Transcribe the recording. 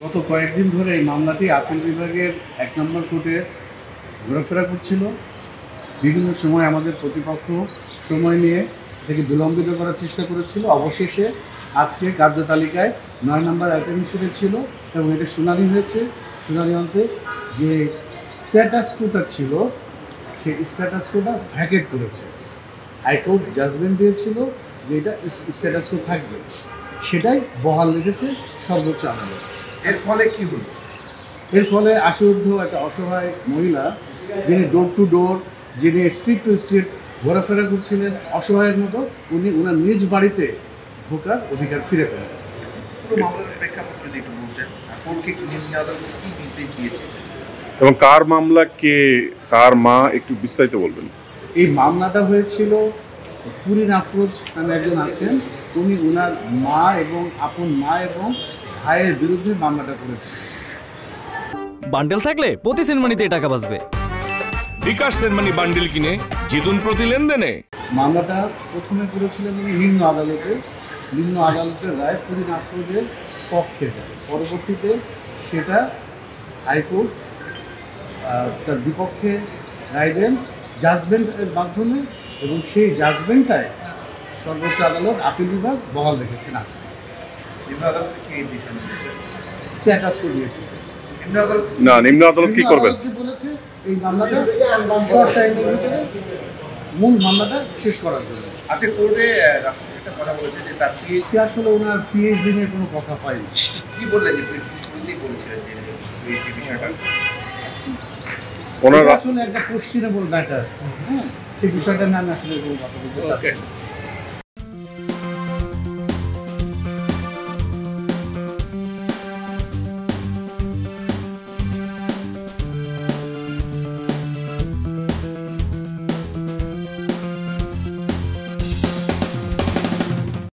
গত কয়েকদিন ধরে এই মামলাটি আপিল বিভাগের ১ নম্বর কোর্টে ঘোরাফেরা করছিল। বিভিন্ন সময় আমাদের প্রতিপক্ষ সময় নিয়ে এটাকে বিলম্বিত করার চেষ্টা করেছিল। অবশেষে আজকে কার্যতালিকায় ৯ নম্বর আইটেম হিসেবে ছিল এবং এটা শুনানি হয়েছে। শুনানি অন্তে যে স্ট্যাটাস কোটা ছিল সেই স্ট্যাটাস কোটা ভ্যাকেট করেছে। হাইকোর্ট জাজমেন্ট দিয়েছিল যে এটা স্ট্যাটাস কো থাকবে, সেটাই বহাল রেখেছে সর্বোচ্চ আদালত। এর ফলে কি হলো? এর ফলে আশুদ্ধ একটা অসহায় মহিলা, যিনি ডোর টু ডোর, যিনি স্ট্রিট টু স্ট্রিট ঘোরাফেরা করছিলেন অসহায়ের মতো, উনি ওনার নিজ বাড়িতে ঢোকার অধিকার ফিরে পেলেন। পুরো মামলার প্রেক্ষাপট যদি একটু বলতেন, কোর্টকে নিম্ন আদালত কি নির্দেশ দিয়েছে এবং কার মামলা, কে কার মা, একটু বিস্তারিত বলবেন। এই মামলাটা হয়েছিল পুরিন আফরোজ নামে একজন আছেন, উনি ওনার মা এবং আপন মা এবং ভাইয়ের বিরুদ্ধে মামলাটা করেছে। বান্ডেল থাকলে প্রতি সেনমানিতে টাকা বাঁচবে। বিকাশ সেনমানি বান্ডেল কিনে জিতুন প্রতি লেনদেনে। মামলাটা প্রথমে করেছিলেন উনি নিম্ন আদালতে। নিম্ন আদালতের রায় পুরিন আফরোজের পক্ষে যায়। পরবর্তীতে সেটা হাইকোর্ট তার বিপক্ষে রায় দেন জাজমেন্টের মাধ্যমে, এবং সেই জাজমেন্টটায় সর্বোচ্চ আদালত আপিল বিভাগ বহাল রেখেছেন। আছে নিম্ন আদালত কি নির্দেশ দিয়েছে? স্ট্যাটাস দিয়েছে। নিম্ন আদালত না, নিম্ন আদালত কি করবেন? বলেছে এই মামলাটা শর্ট টাইমের ভিতরে মূল মামলাটা শেষ করার জন্য। আজকে কোর্টে রাষ্ট্রপতি একটা কথা বলেছে যে তার আজকে আসলে ওনার পিএইচডি নিয়ে কোনো কথা পাইনি। কি বললেন যে কি বলেছিলেন যে এই বিষয়টা ওনার আসলে একটা কোশ্চেনেবল ম্যাটার, হ্যাঁ, সেই বিষয়টা নিয়ে আমি আসলে কোনো কথা বলতে চাচ্ছি না।